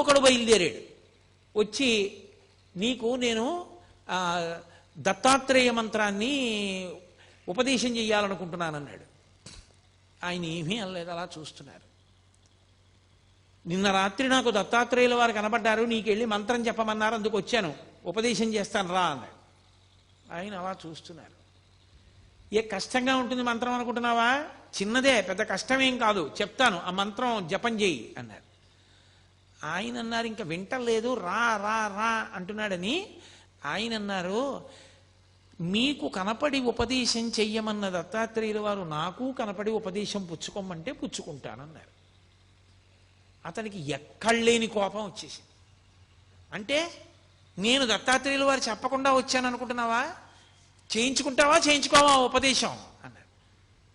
ఇంకొకడు బయలుదేరాడు. వచ్చి నీకు నేను దత్తాత్రేయ మంత్రాన్ని ఉపదేశం చెయ్యాలనుకుంటున్నానన్నాడు. ఆయన ఏమీ అనలేదు, అలా చూస్తున్నారు. నిన్న రాత్రి నాకు దత్తాత్రేయుల వారు కనబడ్డారు, నీకు వెళ్ళి మంత్రం చెప్పమన్నారు, అందుకు వచ్చాను, ఉపదేశం చేస్తాను రా అన్నాడు. ఆయన అలా చూస్తున్నారు. ఏ కష్టంగా ఉంటుంది మంత్రం అనుకుంటున్నావా? చిన్నదే, పెద్ద కష్టమేం కాదు, చెప్తాను, ఆ మంత్రం జపం చేయి అన్నారు. ఆయన అన్నారు, ఇంకా వింటలేదు, రా రా రా అంటున్నాడని. ఆయన అన్నారు, మీకు కనపడి ఉపదేశం చెయ్యమన్న దత్తాత్రేయుల వారు నాకు కనపడి ఉపదేశం పుచ్చుకోమంటే పుచ్చుకుంటానన్నారు. అతనికి ఎక్కడలేని కోపం వచ్చేసింది. అంటే నేను దత్తాత్రేయుల వారు చెప్పకుండా వచ్చాను అనుకుంటున్నావా? చేయించుకుంటావా చేయించుకోవా ఉపదేశం అన్నాడు.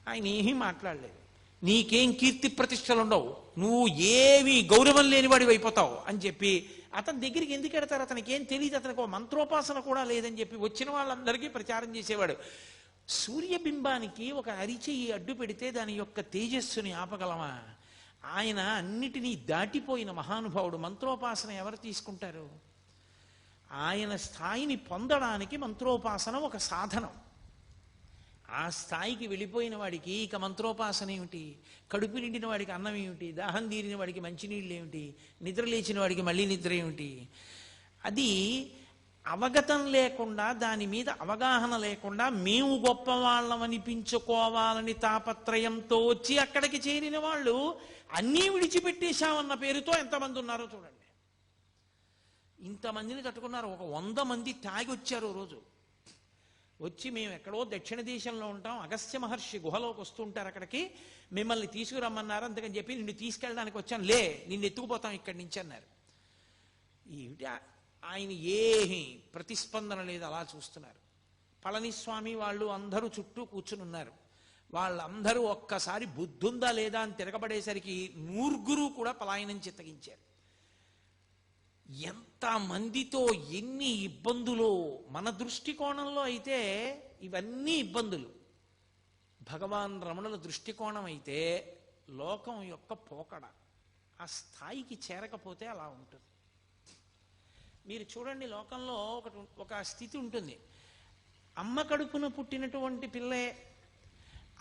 ఆయన ఏమీ మాట్లాడలేదు. నీకేం కీర్తి ప్రతిష్టలు ఉండవు, నువ్వు ఏమీ గౌరవం లేనివాడివి అయిపోతావు అని చెప్పి అతని దగ్గరికి ఎందుకు ఎడతారు? అతనికి ఏం తెలియదు, అతనికి ఒక మంత్రోపాసన కూడా లేదని చెప్పి వచ్చిన వాళ్ళందరికీ ప్రచారం చేసేవాడు. సూర్యబింబానికి ఒక అరిచెయ్యి అడ్డు పెడితే దాని యొక్క తేజస్సుని ఆపగలమా? ఆయన అన్నిటినీ దాటిపోయిన మహానుభావుడు. మంత్రోపాసన ఎవరు తీసుకుంటారు? ఆయన స్థాయిని పొందడానికి మంత్రోపాసన ఒక సాధనం. ఆ స్థాయికి వెళ్ళిపోయిన వాడికి ఇక మంత్రోపాసన ఏమిటి? కడుపు నిండిన వాడికి అన్నం ఏమిటి? దాహం తీరిన వాడికి మంచినీళ్ళు ఏమిటి? నిద్ర లేచిన వాడికి మళ్ళీ నిద్ర ఏమిటి? అది అవగతం లేకుండా, దాని మీద అవగాహన లేకుండా మేము గొప్పవాళ్ళం అనిపించుకోవాలని తాపత్రయంతో వచ్చి అక్కడికి చేరిన వాళ్ళు అన్నీ విడిచిపెట్టేశామన్న పేరుతో ఎంతమంది ఉన్నారో చూడండి. ఇంతమందిని తట్టుకున్నారు. ఒక 100 మంది తాగి వచ్చారు రోజు. వచ్చి మేము ఎక్కడో దక్షిణ దేశంలో ఉంటాం, అగస్త్య మహర్షి గుహలోకి వస్తుంటారు, అక్కడికి మిమ్మల్ని తీసుకురమ్మన్నారు, అందుకని చెప్పి నిన్ను తీసుకెళ్ళడానికి వచ్చాను, లే నిన్ను ఎత్తుకుపోతాం ఇక్కడి నుంచి అన్నారు. ఏమిటి ఆయన ఏమీ ప్రతిస్పందన లేదు, అలా చూస్తున్నారు. పళనిస్వామి వాళ్ళు అందరూ చుట్టూ కూర్చుని ఉన్నారు. వాళ్ళందరూ ఒక్కసారి బుద్ధుందా లేదా అని తిరగబడేసరికి 100 కూడా పలాయనం చిత్తగించారు. ఎంతమందితో ఎన్ని ఇబ్బందులు! మన దృష్టికోణంలో అయితే ఇవన్నీ ఇబ్బందులు, భగవాన్ రమణుల దృష్టికోణం అయితే లోకం యొక్క పోకడ. ఆ స్థాయికి చేరకపోతే అలా ఉంటుంది. మీరు చూడండి, లోకంలో ఒక స్థితి ఉంటుంది. అమ్మ కడుపున పుట్టినటువంటి పిల్లే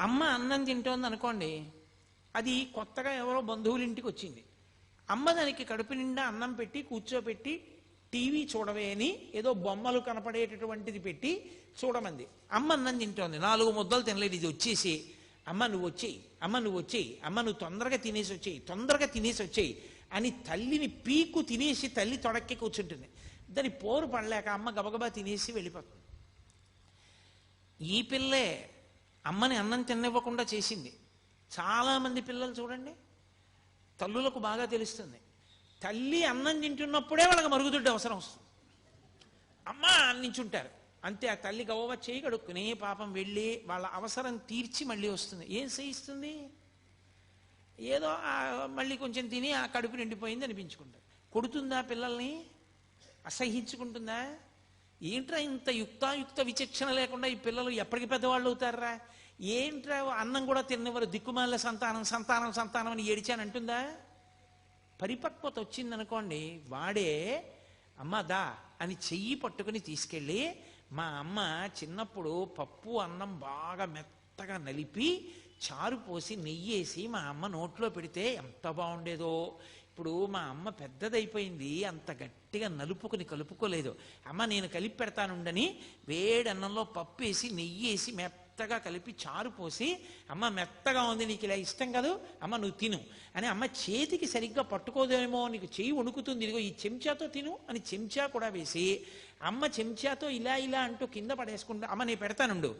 అమ్మ అన్నం తింటోంది అనుకోండి, అది కొత్తగా ఎవరో బంధువుల ఇంటికి వచ్చింది. అమ్మ దానికి కడుపు నిండా అన్నం పెట్టి కూర్చోపెట్టి టీవీ చూడవే అని ఏదో బొమ్మలు కనపడేటటువంటిది పెట్టి చూడమంది. అమ్మ అన్నం తింటోంది, 4 ముద్దలు తినలేదు. ఇది వచ్చేసి, అమ్మ నువ్వు వచ్చేయి, అమ్మ నువ్వు వచ్చేయి, అమ్మ నువ్వు తొందరగా తినేసి వచ్చేయి, తొందరగా తినేసి వచ్చేయి అని తల్లిని పీకు తినేసి తల్లి తొడక్కి కూర్చుంటుంది. దాని పోరు పడలేక అమ్మ గబగబా తినేసి వెళ్ళిపోతుంది. ఈ పిల్లే అమ్మని అన్నం తినివ్వకుండా చేసింది. చాలామంది పిల్లలు చూడండి, తల్లులకు బాగా తెలుస్తుంది. తల్లి అన్నం తింటున్నప్పుడే వాళ్ళకి మరుగుదొడ్డి అవసరం వస్తుంది. అమ్మ అన్నించుంటారు అంతే. ఆ తల్లి గవ్వ చేయి కడుక్కునే పాపం వెళ్ళి వాళ్ళ అవసరం తీర్చి మళ్ళీ వస్తుంది. ఏం చేయిస్తుంది? ఏదో మళ్ళీ కొంచెం తిని ఆ కడుపు నిండిపోయింది అనిపించుకుంటారు. కొడుతుందా పిల్లల్ని? అసహించుకుంటుందా? ఏంట్రా ఇంత యుక్తాయుక్త విచక్షణ లేకుండా ఈ పిల్లలు ఎప్పటికి పెద్దవాళ్ళు అవుతారా? ఏంట్రా అన్నం కూడా తిన్నవారు, దిక్కుమాల సంతానం సంతానం సంతానం అని ఏడిచానంటుందా? పరిపక్వత వచ్చిందనుకోండి, వాడే అమ్మ దా అని చెయ్యి పట్టుకుని తీసుకెళ్ళి, మా అమ్మ చిన్నప్పుడు పప్పు అన్నం బాగా మెత్తగా నలిపి చారు పోసి నెయ్యేసి మా అమ్మ నోట్లో పెడితే ఎంత బాగుండేదో. ఇప్పుడు మా అమ్మ పెద్దదైపోయింది, అంత గట్టిగా నలుపుకుని కలుపుకోలేదు. అమ్మ నేను కలిపి పెడతానుండని వేడి అన్నంలో పప్పు వేసి నెయ్యేసి మెత్తగా కలిపి చారు పోసి, అమ్మ మెత్తగా ఉంది, నీకు ఇలా ఇష్టం కాదు, అమ్మ నువ్వు తిను అని అమ్మ చేతికి సరిగ్గా పట్టుకోదేమో, నీకు చెయ్యి వణుకుతుంది, ఇదిగో ఈ చెంచాతో తిను అని చెంచా కూడా వేసి, అమ్మ చెంచాతో ఇలా ఇలా అంటూ కింద పడేసుకుంటా, అమ్మ నేను పెడతానుండు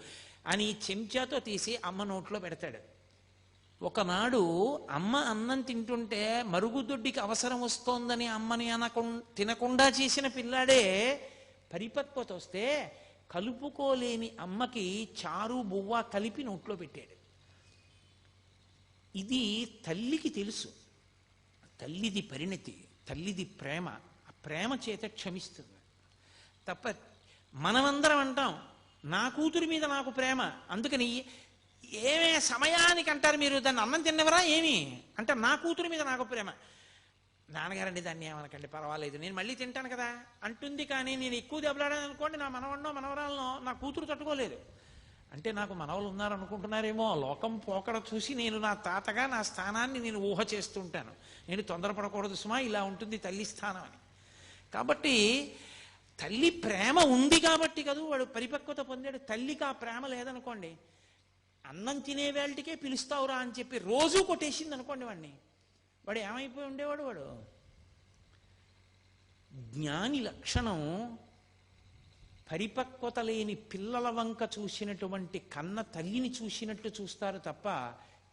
అని చెంచాతో తీసి అమ్మ నోట్లో పెడతాడు. ఒకనాడు అమ్మ అన్నం తింటుంటే మరుగుదొడ్డికి అవసరం వస్తోందని అమ్మని తినకుండా చేసిన పిల్లాడే పరిపక్వత వస్తే కలుపుకోలేని అమ్మకి చారు బువ్వ కలిపి నోట్లో పెట్టాడు. ఇది తల్లికి తెలుసు, తల్లిది పరిణతి, తల్లిది ప్రేమ. ఆ ప్రేమ చేత క్షమిస్తుంది తప్ప మనమందరం అంటాం నా కూతురి మీద నాకు ప్రేమ, అందుకని ఏమే సమయానికి అంటారు మీరు దాన్ని అన్నం తిన్నవరా ఏమి అంటే నా కూతురి మీద నాకు ప్రేమ. నాన్నగారండి దాన్ని ఏమనకండి పర్వాలేదు నేను మళ్ళీ తింటాను కదా అంటుంది. కానీ నేను ఎక్కువ దెబ్బలాడాను అనుకోండి, నా మనవన్నో మనవరాలనో నా కూతురు తట్టుకోలేదు. అంటే నాకు మనవలు ఉన్నారనుకుంటున్నారేమో, లోకం పోకడ చూసి నేను నా తాతగా నా స్థానాన్ని నేను ఊహ చేస్తుంటాను. నేను తొందరపడకూడదు సుమా, ఇలా ఉంటుంది తల్లి స్థానం అని. కాబట్టి తల్లి ప్రేమ ఉంది కాబట్టి కదా వాడు పరిపక్వత పొందాడు. తల్లికి ఆ ప్రేమ లేదనుకోండి, అన్నం తినే వేళటికే పిలుస్తావురా అని చెప్పి రోజూ కొట్టేసింది అనుకోండి వాడిని, వాడు ఏమైపోయి ఉండేవాడు? వాడు జ్ఞాని లక్షణం పరిపక్వత లేని పిల్లల వంక చూసినటువంటి కన్న తల్లిని చూసినట్టు చూస్తారు తప్ప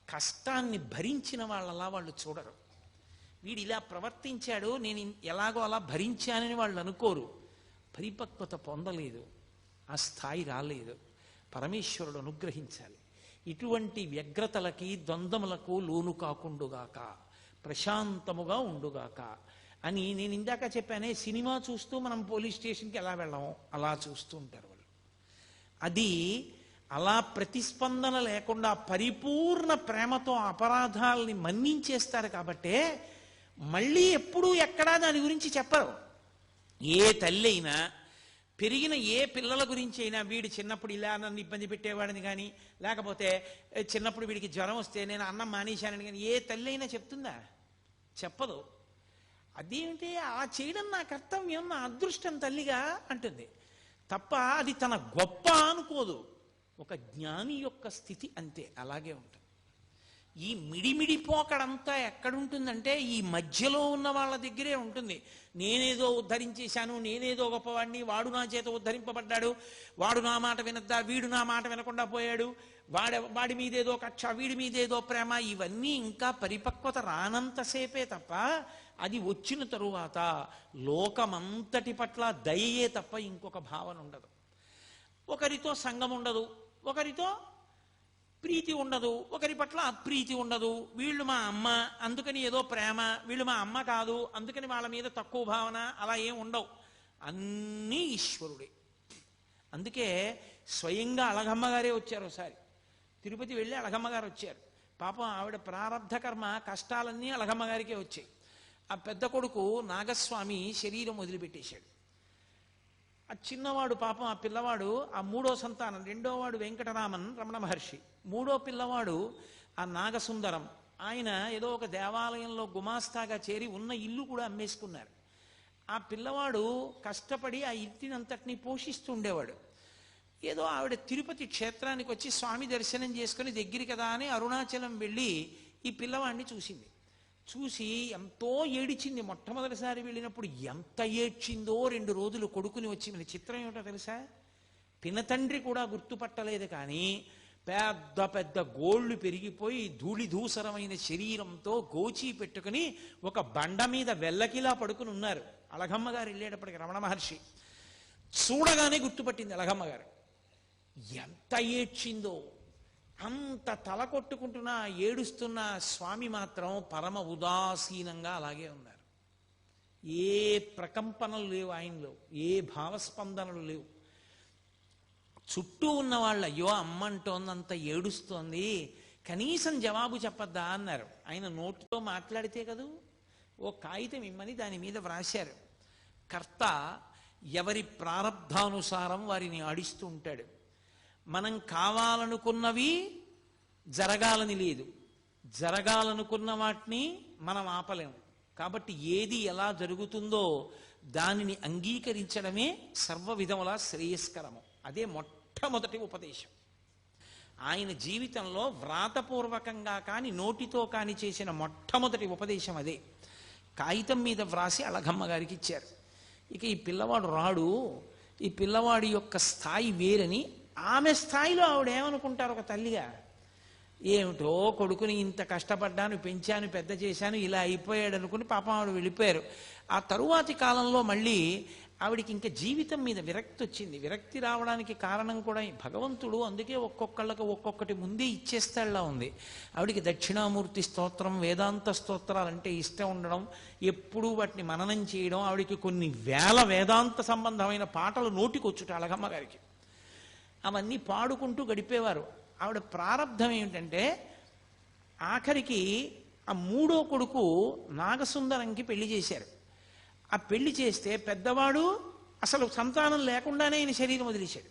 కష్టాన్ని భరించిన వాళ్ళలా వాళ్ళు చూడరు. వీడు ఇలా ప్రవర్తించాడు, నేను ఎలాగో అలా భరించానని వాళ్ళు అనుకోరు. పరిపక్వత పొందలేదు, ఆ స్థాయి రాలేదు. పరమేశ్వరుడు అనుగ్రహించాలి. ఇటువంటి వ్యగ్రతలకి ద్వంద్వములకు లోను కాకుండుగాక, ప్రశాంతముగా ఉండుగాక అని నేను ఇందాక చెప్పానే. సినిమా చూస్తూ మనం పోలీస్ స్టేషన్కి ఎలా వెళ్ళాము అలా చూస్తూ ఉంటారు వాళ్ళు. అది అలా ప్రతిస్పందన లేకుండా పరిపూర్ణ ప్రేమతో అపరాధాలని మన్నించేస్తారు. కాబట్టే మళ్ళీ ఎప్పుడూ ఎక్కడా దాని గురించి చెప్పరు. ఏ తల్లి అయినా పెరిగిన ఏ పిల్లల గురించి అయినా, వీడు చిన్నప్పుడు ఇలా నన్ను ఇబ్బంది పెట్టేవాడిని కానీ, లేకపోతే చిన్నప్పుడు వీడికి జ్వరం వస్తే నేను అన్నం మానేశానని కానీ ఏ తల్లి అయినా చెప్తుందా? చెప్పదు. అదేమిటి అలా చేయడం నా కర్తవ్యం, నా అదృష్టం తల్లిగా అంటుంది తప్ప అది తన గొప్ప అనుకోదు. ఒక జ్ఞాని యొక్క స్థితి అంతే, అలాగే ఉంటుంది. ఈ మిడిమిడి పోకడంతా ఎక్కడుంటుందంటే ఈ మధ్యలో ఉన్న వాళ్ళ దగ్గరే ఉంటుంది. నేనేదో ఉద్ధరించేశాను, నేనేదో గొప్పవాడిని, వాడు నా చేత ఉద్ధరింపబడ్డాడు, వాడు నా మాట వినద్దా, వీడు నా మాట వినకుండా పోయాడు, వాడి మీదేదో కక్ష, వీడి మీదేదో ప్రేమ, ఇవన్నీ ఇంకా పరిపక్వత రానంతసేపే తప్ప అది వచ్చిన తరువాత లోకమంతటి పట్ల దయయే తప్ప ఇంకొక భావన ఉండదు. ఒకరితో సంగం ఉండదు, ఒకరితో ప్రీతి ఉండదు, ఒకరి పట్ల అప్రీతి ఉండదు. వీళ్ళు మా అమ్మ అందుకని ఏదో ప్రేమ, వీళ్ళు మా అమ్మ కాదు అందుకని వాళ్ళ మీద తక్కువ భావన, అలా ఏం ఉండవు. అన్నీ ఈశ్వరుడే. అందుకే స్వయంగా అళగమ్మ గారే వచ్చారు. ఒకసారి తిరుపతి వెళ్ళి అళగమ్మ గారు వచ్చారు. పాపం ఆవిడ ప్రారంధ కర్మ కష్టాలన్నీ అళగమ్మ గారికే వచ్చాయి. ఆ పెద్ద కొడుకు నాగస్వామి శరీరం వదిలిపెట్టేశాడు. ఆ చిన్నవాడు పాపం, ఆ పిల్లవాడు ఆ మూడో సంతానం, రెండోవాడు వెంకటరామన్ రమణ మహర్షి, మూడో పిల్లవాడు ఆ నాగసుందరం. ఆయన ఏదో ఒక దేవాలయంలో గుమాస్తాగా చేరి ఉన్న ఇల్లు కూడా అమ్మేసుకున్నారు. ఆ పిల్లవాడు కష్టపడి ఆ ఇంటినంతటినీ పోషిస్తుండేవాడు. ఏదో ఆవిడ తిరుపతి క్షేత్రానికి వచ్చి స్వామి దర్శనం చేసుకుని దగ్గర కదా అని అరుణాచలం వెళ్ళి ఈ పిల్లవాడిని చూసింది. చూసి ఎంతో ఏడిచింది. మొట్టమొదటిసారి వెళ్ళినప్పుడు ఎంత ఏడ్చిందో 2 రోజులు కొడుకుని వచ్చి. మన చిత్రం ఏమిటో తెలుసా? పినతండ్రి కూడా గుర్తుపట్టలేదు. కానీ పెద్ద పెద్ద గోళ్లు పెరిగిపోయి ధూళి ధూసరమైన శరీరంతో గోచి పెట్టుకుని ఒక బండ మీద వెల్లకిలా పడుకుని ఉన్నారు. అళగమ్మ గారు వెళ్ళేటప్పటికి రమణ మహర్షి చూడగానే గుర్తుపట్టింది అళగమ్మ గారు. ఎంత ఏడ్చిందో, అంత తల కొట్టుకుంటున్నా ఏడుస్తున్నా స్వామి మాత్రం పరమ ఉదాసీనంగా అలాగే ఉన్నారు. ఏ ప్రకంపనలు లేవు ఆయనలో, ఏ భావస్పందనలు లేవు. చుట్టూ ఉన్న వాళ్ళు అయ్యో అమ్మంటోందంత ఏడుస్తోంది, కనీసం జవాబు చెప్పద్దా అన్నారు. ఆయన నోటితో మాట్లాడితే కదూ, ఓ కాగితం ఇమ్మని దాని మీద వ్రాశారు. కర్త ఎవరి ప్రారబ్ధానుసారం వారిని ఆడిస్తూ ఉంటాడు. మనం కావాలనుకున్నవి జరగాలని లేదు, జరగాలనుకున్న వాటిని మనం ఆపలేము. కాబట్టి ఏది ఎలా జరుగుతుందో దానిని అంగీకరించడమే సర్వ విధములా శ్రేయస్కరము. అదే మొట్టమొదటి ఉపదేశం. ఆయన జీవితంలో వ్రాతపూర్వకంగా కానీ నోటితో కానీ చేసిన మొట్టమొదటి ఉపదేశం అదే. కాగితం మీద వ్రాసి అళగమ్మ గారికి ఇచ్చారు. ఇక ఈ పిల్లవాడు రాడు, ఈ పిల్లవాడి యొక్క స్థాయి వేరని ఆమె స్థాయిలో ఆవిడ ఏమనుకుంటారు ఒక తల్లిగా? ఏమిటో కొడుకుని ఇంత కష్టపడ్డాను, పెంచాను, పెద్ద చేశాను, ఇలా అయిపోయాడు అనుకుని పాపం ఆవిడ వెళ్ళిపోయారు. ఆ తరువాతి కాలంలో మళ్ళీ ఆవిడికి ఇంకా జీవితం మీద విరక్తి వచ్చింది. విరక్తి రావడానికి కారణం కూడా భగవంతుడు అందుకే ఒక్కొక్కళ్ళకి ఒక్కొక్కటి ముందే ఇచ్చేస్తాడులా ఉంది. ఆవిడికి దక్షిణామూర్తి స్తోత్రం, వేదాంత స్తోత్రాలంటే ఇష్టం ఉండడం, ఎప్పుడూ వాటిని మననం చేయడం, ఆవిడికి కొన్ని వేల వేదాంత సంబంధమైన పాటలు నోటికొచ్చుట అళగమ్మ గారికి. అవన్నీ పాడుకుంటూ గడిపేవారు. ఆవిడ ప్రారంధం ఏమిటంటే ఆఖరికి ఆ మూడో కొడుకు నాగసుందరంకి పెళ్లి చేశారు. ఆ పెళ్లి చేస్తే పెద్దవాడు అసలు సంతానం లేకుండానే ఆయన శరీరం వదిలేశాడు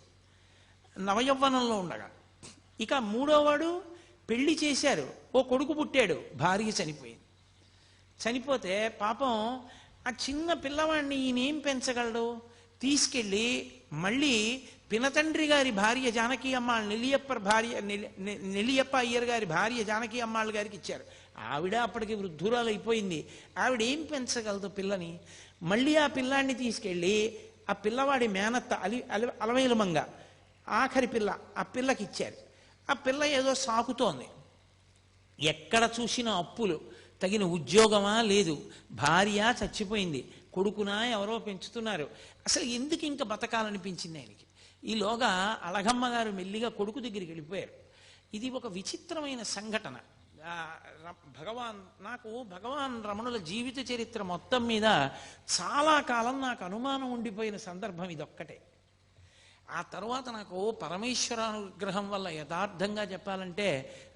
నవయవ్వనంలో ఉండగా. ఇక మూడోవాడు పెళ్లి చేశారు, ఓ కొడుకు పుట్టాడు, భార్య చనిపోయింది. చనిపోతే పాపం ఆ చిన్న పిల్లవాడిని ఈయనేం పెంచగలడు? తీసుకెళ్ళి మళ్ళీ పినతండ్రి గారి భార్య జానకి అమ్మాள் నెల్లియప్ప అయ్యర్ గారి భార్య జానకి అమ్మాள் గారికి ఇచ్చారు. ఆవిడ అప్పటికి వృద్ధురాలు అయిపోయింది. ఆవిడ ఏం పెంచగలదు పిల్లని? మళ్ళీ ఆ పిల్లాన్ని తీసుకెళ్ళి ఆ పిల్లవాడి మేనత్త అలవేలుమంగ ఆఖరి పిల్ల, ఆ పిల్లకి ఇచ్చారు. ఆ పిల్ల ఏదో సాకుతోంది, ఎక్కడ చూసినా అప్పులు, తగిన ఉద్యోగమా లేదు, భార్య చచ్చిపోయింది, కొడుకునా ఎవరో పెంచుతున్నారు. అసలు ఎందుకు ఇంకా బతకాలనిపించింది ఆయనకి. ఈలోగా అళగమ్మ గారు మెల్లిగా కొడుకు దగ్గరికి వెళ్ళిపోయారు. ఇది ఒక విచిత్రమైన సంఘటన. నాకు భగవాన్ రమణుల జీవిత చరిత్ర మొత్తం మీద చాలా కాలం నాకు అనుమానం ఉండిపోయిన సందర్భం ఇదొక్కటే. ఆ తర్వాత నాకు పరమేశ్వరానుగ్రహం వల్ల యథార్థంగా చెప్పాలంటే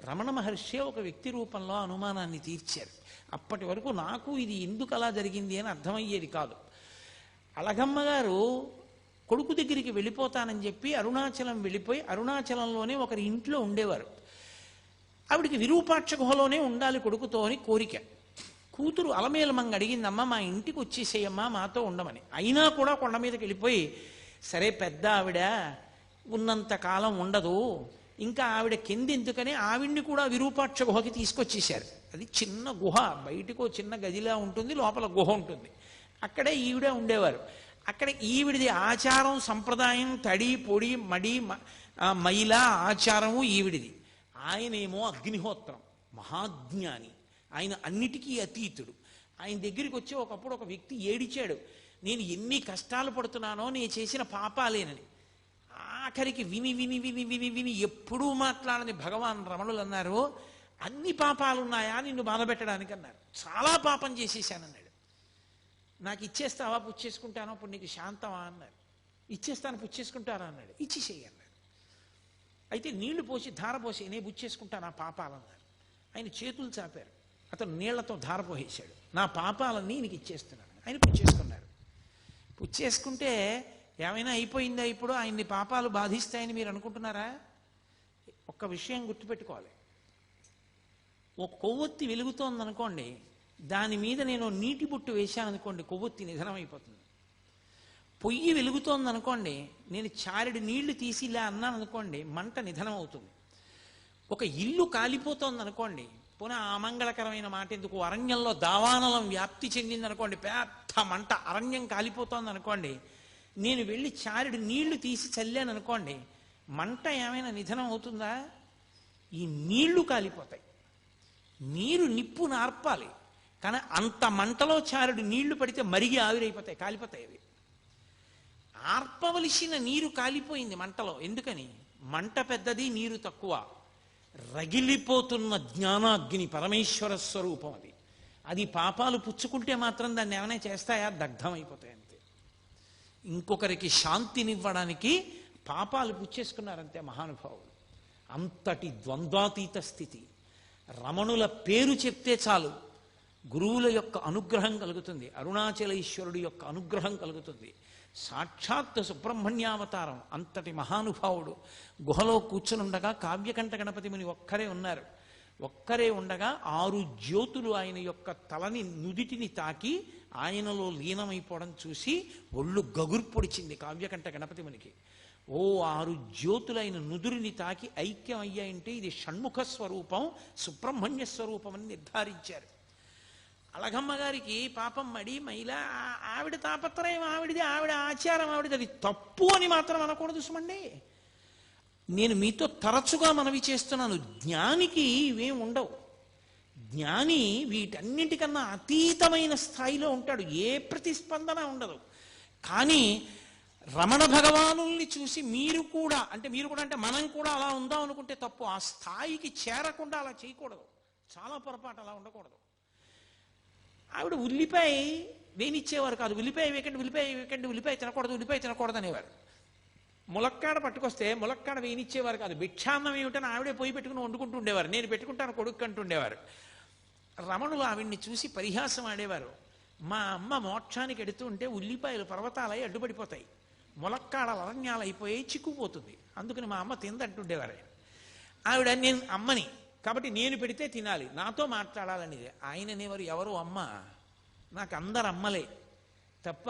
రమణ మహర్షి ఒక వ్యక్తి రూపంలో అనుమానాన్ని తీర్చారు. అప్పటి వరకు నాకు ఇది ఎందుకు అలా జరిగింది అని అర్థమయ్యేది కాదు. అళగమ్మ గారు కొడుకు దగ్గరికి వెళ్ళిపోతానని చెప్పి అరుణాచలం వెళ్ళిపోయి అరుణాచలంలోనే ఒకరి ఇంట్లో ఉండేవారు. ఆవిడికి విరూపాక్ష గుహలోనే ఉండాలి కొడుకుతో అని కోరిక. కూతురు అలమేలమంగ అడిగిందమ్మా, మా ఇంటికి వచ్చేసేయమ్మా, మాతో ఉండమని. అయినా కూడా కొండ మీదకి వెళ్ళిపోయి, సరే పెద్ద ఆవిడ ఉన్నంత కాలం ఉండదు, ఇంకా ఆవిడ కిందెందుకని ఆవిడ్ని కూడా విరూపాక్ష గుహకి తీసుకొచ్చేశారు. అది చిన్న గుహ, బయటకు చిన్న గదిలా ఉంటుంది, లోపల గుహ ఉంటుంది. అక్కడే ఈవిడ ఉండేవారు. అక్కడ ఈవిడిది ఆచారం సంప్రదాయం, తడి పొడి మడి మైల ఆచారము ఈవిడిది. ఆయనేమో అగ్నిహోత్రం, మహాజ్ఞాని, ఆయన అన్నిటికీ అతీతుడు. ఆయన దగ్గరికి వచ్చి ఒకప్పుడు ఒక వ్యక్తి ఏడిచాడు, నేను ఎన్ని కష్టాలు పడుతున్నానో నేను చేసిన పాపాలేనని. ఆఖరికి విని విని విని విని విని ఎప్పుడూ మాట్లాడని భగవాన్ రమణులు అన్నారు, అన్ని పాపాలున్నాయా నిన్ను బాధపెట్టడానికి అన్నారు. చాలా పాపం చేసేసానన్నాడు. నాకు ఇచ్చేస్తావా, పుచ్చేసుకుంటానో, అప్పుడు నీకు శాంతమా అన్నారు. ఇచ్చేస్తాను, పుచ్చేసుకుంటారా అన్నాడు. ఇచ్చేసేయి అన్నాడు. అయితే నీళ్లు పోసి ధార పోసి నేను పుచ్చేసుకుంటాను ఆ పాపాలన్నారు. ఆయన చేతులు చాపారు, అతను నీళ్లతో ధార పోసేశాడు. నా పాపాలన్నీ నీకు ఇచ్చేస్తున్నాను. ఆయన పుచ్చేసుకున్నారు. పుచ్చేసుకుంటే ఏమైనా అయిపోయిందా? ఇప్పుడు ఆయన్ని పాపాలు బాధిస్తాయని మీరు అనుకుంటున్నారా? ఒక్క విషయం గుర్తుపెట్టుకోవాలి. ఒక కొవ్వొత్తి వెలుగుతోందనుకోండి, దాని మీద నేను నీటి బుట్టు వేశాననుకోండి, కొవ్వొత్తి నిధనమైపోతుంది. పొయ్యి వెలుగుతోందనుకోండి, నేను చారెడు నీళ్లు తీసి ఇలా అన్నాను అనుకోండి, మంట నిధనం అవుతుంది. ఒక ఇల్లు కాలిపోతోందనుకోండి, పునః అమంగళకరమైన మాట ఎందుకు, అరణ్యంలో దావానలం వ్యాప్తి చెందిందనుకోండి, పెద్ద మంట, అరణ్యం కాలిపోతోంది అనుకోండి, నేను వెళ్ళి చారెడు నీళ్లు తీసి చల్లాను అనుకోండి, మంట ఏమైనా నిధనం అవుతుందా? ఈ నీళ్లు కాలిపోతాయి. నీరు నిప్పు నార్పాలి, కానీ అంత మంటలో చారెడు నీళ్లు పడితే మరిగి ఆవిరైపోతాయి, కాలిపోతాయి అవి. ఆర్పవలసిన నీరు కాలిపోయింది మంటలో. ఎందుకని? మంట పెద్దది, నీరు తక్కువ. రగిలిపోతున్న జ్ఞానాగ్ని పరమేశ్వర స్వరూపం అది. అది పాపాలు పుచ్చుకుంటే మాత్రం దాన్ని ఏమైనా చేస్తాయా? దగ్ధమైపోతాయి అంతే. ఇంకొకరికి శాంతినివ్వడానికి పాపాలు పుచ్చేసుకున్నారంతే మహానుభావులు. అంతటి ద్వంద్వాతీత స్థితి. రమణుల పేరు చెప్తే చాలు గురువుల యొక్క అనుగ్రహం కలుగుతుంది, అరుణాచలేశ్వరుడి యొక్క అనుగ్రహం కలుగుతుంది. సాక్షాత్ సుబ్రహ్మణ్యావతారం. అంతటి మహానుభావుడు గుహలో కూర్చునుండగా కావ్యకంఠ గణపతి ముని ఒక్కరే ఉన్నారు. ఒక్కరే ఉండగా 6 జ్యోతులు ఆయన యొక్క తలని నుదిటిని తాకి ఆయనలో లీనమైపోవడం చూసి ఒళ్ళు గగుర్పొడిచింది కావ్యకంఠ గణపతి మునికి. 6 జ్యోతులు ఆయన నుదురిని తాకి ఐక్యం అయ్యాయంటే ఇది షణ్ముఖ స్వరూపం, సుబ్రహ్మణ్య స్వరూపం అని నిర్ధారించారు. అళగమ్మ గారికి పాపం మడి మైల, ఆవిడ తాపత్రయం ఆవిడిది, ఆవిడ ఆచారం ఆవిడది. అది తప్పు అని మాత్రం అనకూడదు సుమండి. నేను మీతో తరచుగా మనవి చేస్తున్నాను, జ్ఞానికి ఇవేం ఉండవు. జ్ఞాని వీటన్నింటికన్నా అతీతమైన స్థాయిలో ఉంటాడు, ఏ ప్రతిస్పందన ఉండదు. కానీ రమణ భగవానుల్ని చూసి మీరు కూడా అంటే మనం కూడా అలా ఉందాం అనుకుంటే తప్పు. ఆ స్థాయికి చేరకుండా అలా చేయకూడదు, చాలా పొరపాటు, అలా ఉండకూడదు. ఆవిడ ఉల్లిపాయ వేనిచ్చేవారు కాదు, ఉల్లిపాయ వేయకండి, ఉల్లిపాయ వేయకండి, ఉల్లిపాయ తినకూడదు అనేవారు. ములక్కాడ పట్టుకొస్తే ములక్కాడ వేయనిచ్చేవారు కాదు. భిక్షాన్నం ఏమిటని ఆవిడే పొయ్యి పెట్టుకుని వండుకుంటూ ఉండేవారు. నేను పెట్టుకుంటాను కొడుకు అంటుండేవారు. రమణులు ఆవిడ్ని చూసి పరిహాసం ఆడేవారు. మా అమ్మ మోక్షానికి ఎడుతూ ఉంటే ఉల్లిపాయలు పర్వతాలై అడ్డుపడిపోతాయి, ములక్కాడలు అరణ్యాలు అయిపోయి చిక్కుపోతుంది, అందుకని మా అమ్మ తిందంటుండేవారు. ఆవిడ నేను అమ్మని కాబట్టి నేను పెడితే తినాలి, నాతో మాట్లాడాలనేది. ఆయన అనేవారు, ఎవరు అమ్మ, నాకు అందరు అమ్మలే తప్ప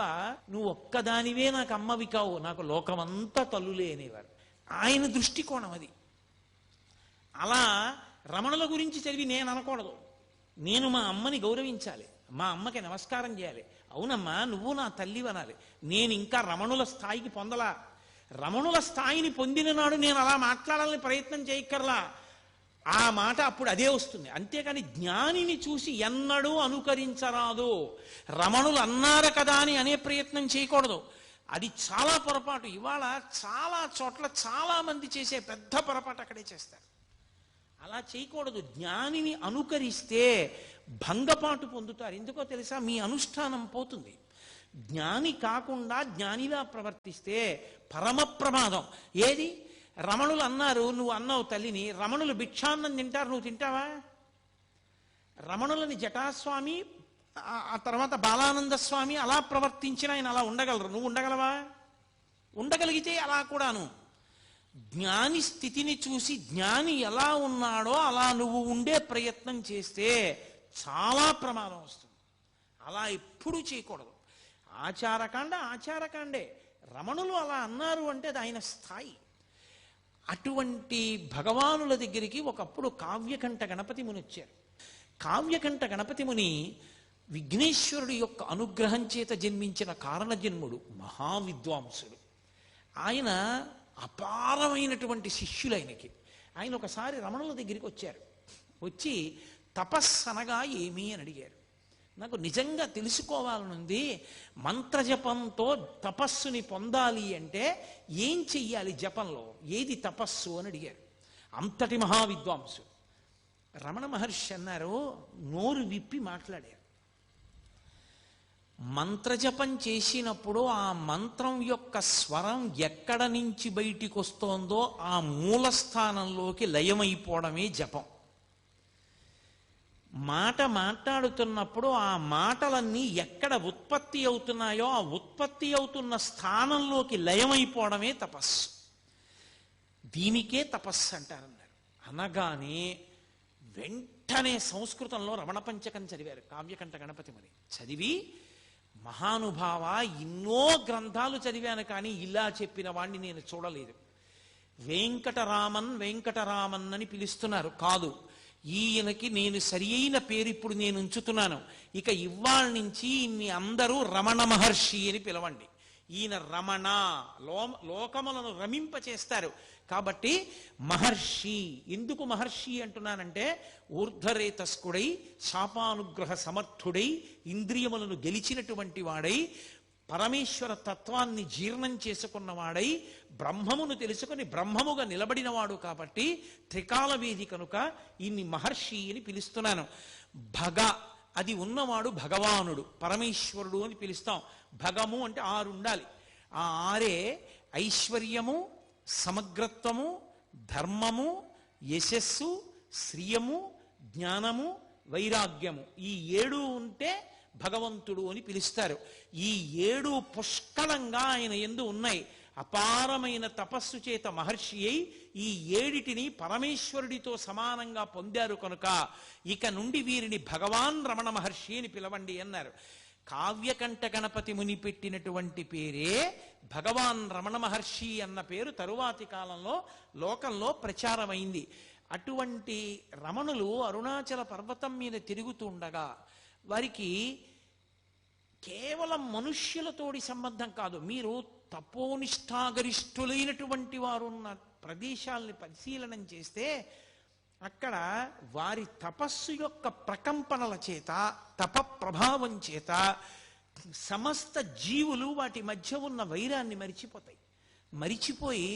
నువ్వు ఒక్కదానివే నాకు అమ్మవి కావు, నాకు లోకమంతా తల్లులే అనేవారు. ఆయన దృష్టికోణం అది. అలా రమణుల గురించి చదివి నేను అనకూడదు, నేను మా అమ్మని గౌరవించాలి, మా అమ్మకి నమస్కారం చేయాలి. అవునమ్మా నువ్వు నా తల్లి అనాలి. నేను ఇంకా రమణుల స్థాయికి పొందలా. రమణుల స్థాయిని పొందిన నాడు నేను అలా మాట్లాడాలని ప్రయత్నం చేయక్కర్లా, ఆ మాట అప్పుడు అదే వస్తుంది. అంతేకాని జ్ఞానిని చూసి ఎన్నడూ అనుకరించరాదు, రమణులు అన్నారు కదా అని అనే ప్రయత్నం చేయకూడదు. అది చాలా పొరపాటు. ఇవాళ చాలా చోట్ల చాలా మంది చేసే పెద్ద పొరపాటు అక్కడే చేస్తారు. అలా చేయకూడదు. జ్ఞానిని అనుకరిస్తే భంగపాటు పొందుతారు. ఎందుకో తెలుసా, మీ అనుష్ఠానం పోతుంది. జ్ఞాని కాకుండా జ్ఞానిలా ప్రవర్తిస్తే పరమ ప్రమాదం. ఏది, రమణులు అన్నారు, నువ్వు అన్నావు తల్లిని, రమణులు భిక్షాన్నం తింటారు, నువ్వు తింటావా? రమణులని జటాస్వామి ఆ తర్వాత బాలానంద స్వామి అలా ప్రవర్తించిన ఆయన అలా ఉండగలరు, నువ్వు ఉండగలవా? ఉండగలిగితే అలా కూడాను. జ్ఞాని స్థితిని చూసి జ్ఞాని ఎలా ఉన్నాడో అలా నువ్వు ఉండే ప్రయత్నం చేస్తే చాలా ప్రమాదం వస్తుంది. అలా ఎప్పుడూ చేయకూడదు. ఆచారకాండ ఆచారకాండే. రమణులు అలా అన్నారు అంటే అది ఆయన స్థాయి. అటువంటి భగవానుల దగ్గరికి ఒకప్పుడు కావ్యకంఠ గణపతి ముని వచ్చారు. కావ్యకంఠ గణపతి ముని విఘ్నేశ్వరుడి యొక్క అనుగ్రహం చేత జన్మించిన కారణజన్ముడు, మహావిద్వాంసుడు. ఆయన అపారమైనటువంటి శిష్యులు ఆయనకి. ఆయన ఒకసారి రమణుల దగ్గరికి వచ్చారు. వచ్చి తపస్సనగా ఏమి అని అడిగారు. నాకు నిజంగా తెలుసుకోవాలనుంది, మంత్రజపంతో తపస్సుని పొందాలి అంటే ఏం చెయ్యాలి, జపంలో ఏది తపస్సు అని అడిగారు. అంతటి మహావిద్వాంసు రమణ మహర్షి అన్నారు, నోరు విప్పి మాట్లాడారు. మంత్రజపం చేసినప్పుడు ఆ మంత్రం యొక్క స్వరం ఎక్కడ నుంచి బయటికి వస్తోందో ఆ మూలస్థానంలోకి లయమైపోవడమే జపం. మాట మాట్లాడుతున్నప్పుడు ఆ మాటలన్నీ ఎక్కడ ఉత్పత్తి అవుతున్నాయో ఆ ఉత్పత్తి అవుతున్న స్థానంలోకి లయమైపోవడమే తపస్సు. దీనికే తపస్సు అంటారన్నారు. అనగానే వెంటనే సంస్కృతంలో రమణ పంచకం చదివారు కావ్యకంఠ గణపతి ముని. చదివి, మహానుభావ, ఎన్నో గ్రంథాలు చదివాను కానీ ఇలా చెప్పిన వాణ్ణి నేను చూడలేదు. వెంకటరామన్ వెంకటరామన్ అని పిలుస్తున్నారు, కాదు, ఈయనకి నేను సరి అయిన పేరు ఇప్పుడు నేను ఉంచుతున్నాను. ఇక ఇవాళ నుంచి ఇన్ని అందరూ రమణ మహర్షి అని పిలవండి. ఈయన రమణ, లోకములను రమింపచేస్తారు కాబట్టి మహర్షి. ఎందుకు మహర్షి అంటున్నానంటే, ఊర్ధ్వరేతస్కుడై, శాపానుగ్రహ సమర్థుడై, ఇంద్రియములను గెలిచినటువంటి వాడై, పరమేశ్వర తత్వాన్ని జీర్ణం చేసుకున్నవాడై, బ్రహ్మమును తెలుసుకొని బ్రహ్మముగా నిలబడినవాడు కాబట్టి త్రికాల వేది కనుక ఇన్ని మహర్షి అని పిలుస్తున్నాను. భగ, అది ఉన్నవాడు భగవానుడు, పరమేశ్వరుడు అని పిలుస్తాం. భగము అంటే 6 ఉండాలి. ఆ 6 ఐశ్వర్యము, సమగ్రత్వము, ధర్మము, యశస్సు, శ్రియము, జ్ఞానము, వైరాగ్యము. ఈ 7 ఉంటే భగవంతుడు అని పిలుస్తారు. ఈ 7 పుష్కలంగా ఆయన యందు ఉన్నాయి. అపారమైన తపస్సు చేత మహర్షి అయి ఈ 7టిని పరమేశ్వరుడితో సమానంగా పొందారు కనుక ఇక నుండి వీరిని భగవాన్ రమణ మహర్షి అని పిలవండి అన్నారు. కావ్యకంఠ గణపతి ముని పెట్టినటువంటి పేరే భగవాన్ రమణ మహర్షి అన్న పేరు తరువాతి కాలంలో లోకంలో ప్రచారమైంది. అటువంటి రమణులు అరుణాచల పర్వతం మీద తిరుగుతుండగా వారికి కేవలం మనుష్యులతోటి సంబంధం కాదు, మీరు తపోనిష్టాగరిష్ఠులైనటువంటి వారు ఉన్న ప్రదేశాలని పరిశీలనం చేస్తే అక్కడ వారి తపస్సు యొక్క ప్రకంపనల చేత, తప ప్రభావం చేత సమస్త జీవులు వాటి మధ్య ఉన్న వైరాన్ని మరిచిపోతాయి. మరిచిపోయి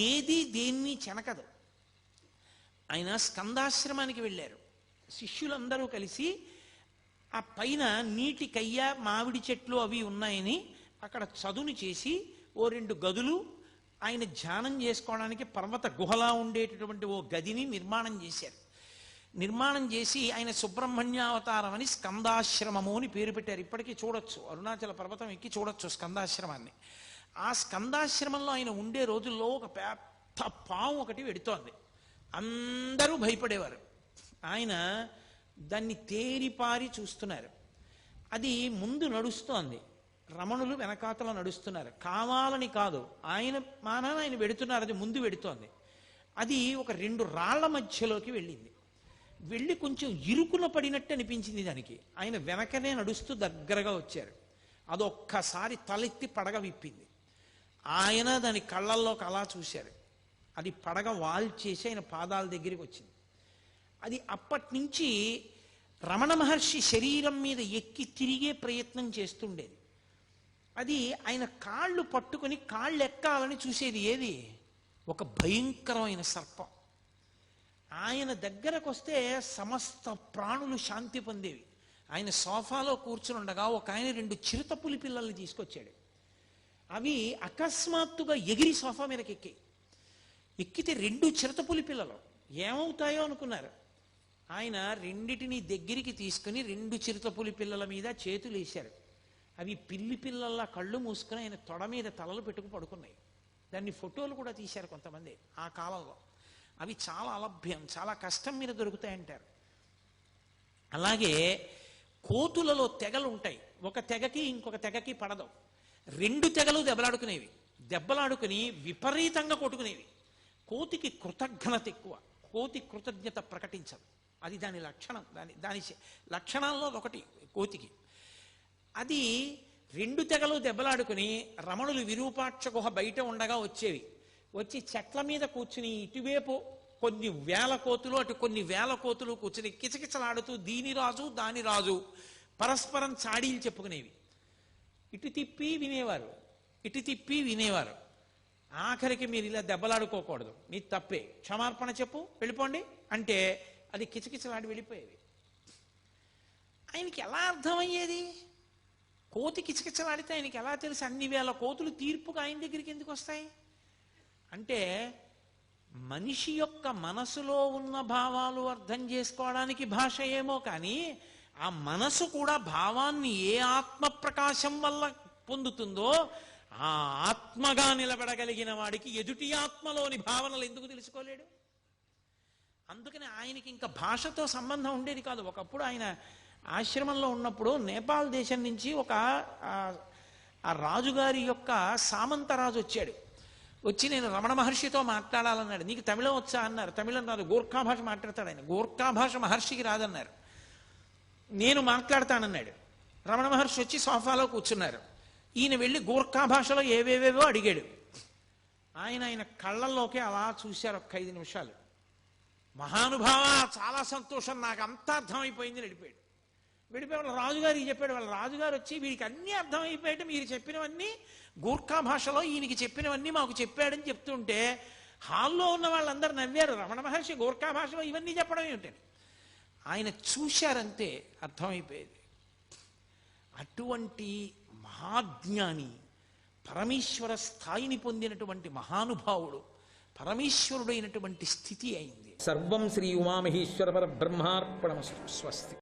ఏది దేన్ని చెనకదు. ఆయన స్కందాశ్రమానికి వెళ్ళారు. శిష్యులందరూ కలిసి ఆ పైన నీటి కయ్య, మామిడి చెట్లు అవి ఉన్నాయని అక్కడ చదును చేసి ఓ 2 గదులు, ఆయన ధ్యానం చేసుకోవడానికి పర్వత గుహలా ఉండేటటువంటి ఓ గదిని నిర్మాణం చేశారు. నిర్మాణం చేసి ఆయన సుబ్రహ్మణ్యావతారం అని స్కందాశ్రమము అని పేరు పెట్టారు. ఇప్పటికీ చూడొచ్చు, అరుణాచల పర్వతం ఎక్కి చూడొచ్చు స్కందాశ్రమాన్ని. ఆ స్కందాశ్రమంలో ఆయన ఉండే రోజుల్లో ఒక పెద్ద పాము ఒకటి వెడుతోంది. అందరూ భయపడేవారు. ఆయన దాన్ని తేరిపారి చూస్తున్నారు. అది ముందు నడుస్తోంది, రమణులు వెనకాతల నడుస్తున్నారు. కావాలని కాదు, ఆయన మానాన ఆయన వెడుతున్నారు, అది ముందు వెడుతోంది. అది ఒక 2 రాళ్ల మధ్యలోకి వెళ్ళింది. వెళ్ళి కొంచెం ఇరుకున పడినట్టు అనిపించింది దానికి. ఆయన వెనకనే నడుస్తూ దగ్గరగా వచ్చారు. అదొక్కసారి తలెత్తి పడగ విప్పింది. ఆయన దాని కళ్ళల్లోకి అలా చూశారు. అది పడగ వాల్చేసి ఆయన పాదాల దగ్గరికి వచ్చింది. అది అప్పటి నుంచి రమణ మహర్షి శరీరం మీద ఎక్కి తిరిగే ప్రయత్నం చేస్తుండేది. అది ఆయన కాళ్ళు పట్టుకుని కాళ్ళు ఎక్కాలని చూసేది. ఏది? ఒక భయంకరమైన సర్పం. ఆయన దగ్గరకు వస్తే సమస్త ప్రాణులు శాంతి పొందేవి. ఆయన సోఫాలో కూర్చుని ఉండగా ఒక ఆయన 2 చిరుతపులి పిల్లల్ని తీసుకొచ్చాడు. అవి అకస్మాత్తుగా ఎగిరి సోఫా మీదకి ఎక్కితే 2 చిరుతపులి పిల్లలు ఏమవుతాయో అనుకున్నారు. ఆయన రెండిటిని దగ్గరికి తీసుకుని 2 చిరుతపులి పిల్లల మీద చేతులు వేశారు. అవి పిల్లి పిల్లల్లా కళ్ళు మూసుకుని ఆయన తొడ మీద తలలు పెట్టుకు పడుకున్నాయి. దాన్ని ఫోటోలు కూడా తీశారు కొంతమంది ఆ కాలంలో. అవి చాలా అలభ్యం, చాలా కష్టం మీద దొరుకుతాయంటారు. అలాగే కోతులలో తెగలు ఉంటాయి. ఒక తెగకి ఇంకొక తెగకి పడదు. 2 తెగలు దెబ్బలాడుకునేవి. దెబ్బలాడుకుని విపరీతంగా కొట్టుకునేవి. కోతికి కృతజ్ఞత ఎక్కువ. కోతి కృతజ్ఞత ప్రకటించదు. అది దాని లక్షణం. దాని లక్షణాల్లో ఒకటి కోతికి. అది 2 తెగలు దెబ్బలాడుకుని రమణులు విరూపాక్ష గుహ బయట ఉండగా వచ్చేవి. వచ్చి చెట్ల మీద కూర్చుని ఇటువైపు కొన్ని వేల కోతులు, అటు కొన్ని వేల కోతులు కూర్చుని కిచకిచలాడుతూ దీని రాజు దాని రాజు పరస్పరం చాడీలు చెప్పుకునేవి. ఇటు తిప్పి వినేవారు, ఇటు తిప్పి వినేవారు. ఆఖరికి మీరు ఇలా దెబ్బలాడుకోకూడదు, మీ తప్పే, క్షమార్పణ చెప్పు, వెళ్ళిపోండి అంటే అది కిచకిచలాడి వెళ్ళిపోయేది. ఆయనకి ఎలా అర్థమయ్యేది? కోతి కిచకిచలాడితే ఆయనకి ఎలా తెలుసు? అన్ని వేల కోతులు తీర్పుగా ఆయన దగ్గరికి ఎందుకు వస్తాయి? అంటే మనిషి యొక్క మనసులో ఉన్న భావాలు అర్థం చేసుకోవడానికి భాష ఏమో కానీ ఆ మనసు కూడా భావాన్ని ఏ ఆత్మ ప్రకాశం వల్ల పొందుతుందో ఆ ఆత్మగా నిలబడగలిగిన వాడికి ఎదుటి ఆత్మలోని భావనలు ఎందుకు తెలుసుకోలేడు? అందుకని ఆయనకి ఇంకా భాషతో సంబంధం ఉండేది కాదు. ఒకప్పుడు ఆయన ఆశ్రమంలో ఉన్నప్పుడు నేపాల్ దేశం నుంచి ఒక ఆ రాజుగారి యొక్క సామంతరాజు వచ్చాడు. వచ్చి నేను రమణ మహర్షితో మాట్లాడాలన్నాడు. నీకు తమిళం వచ్చా అన్నారు. తమిళం రాదు, గోర్ఖా భాష మాట్లాడతాడు ఆయన. గోర్ఖా భాష మహర్షికి రాదన్నారు. నేను మాట్లాడతానన్నాడు. రమణ మహర్షి వచ్చి సోఫాలో కూర్చున్నారు. ఈయన వెళ్ళి గోర్ఖా భాషలో ఏవేవేవో అడిగాడు. ఆయన కళ్ళల్లోకి అలా చూశారు ఒక్క 5 నిమిషాలు. మహానుభావ, చాలా సంతోషం, నాకు అంతా అర్థమైపోయింది, వెళ్ళిపోయాడు. వెళ్ళిపోయి వాళ్ళ రాజుగారికి చెప్పాడు. వాళ్ళ రాజుగారు వచ్చి వీడికి అన్నీ అర్థమైపోయాడు, మీరు చెప్పినవన్నీ గూర్ఖా భాషలో ఈయనకి చెప్పినవన్నీ మాకు చెప్పాడని చెప్తుంటే హాల్లో ఉన్న వాళ్ళందరూ నవ్వారు. రమణ మహర్షి గూర్ఖా భాషలో ఇవన్నీ చెప్పడం ఏమిటని. ఆయన చూశారంతే అర్థమైపోయేది. అటువంటి మహాజ్ఞాని, పరమేశ్వర స్థాయిని పొందినటువంటి మహానుభావుడు, పరమేశ్వరుడైనటువంటి స్థితి అయింది. సర్వం శ్రీ ఉమామహేశ్వర పరబ్రహ్మార్పణమస్తు. స్వస్తి.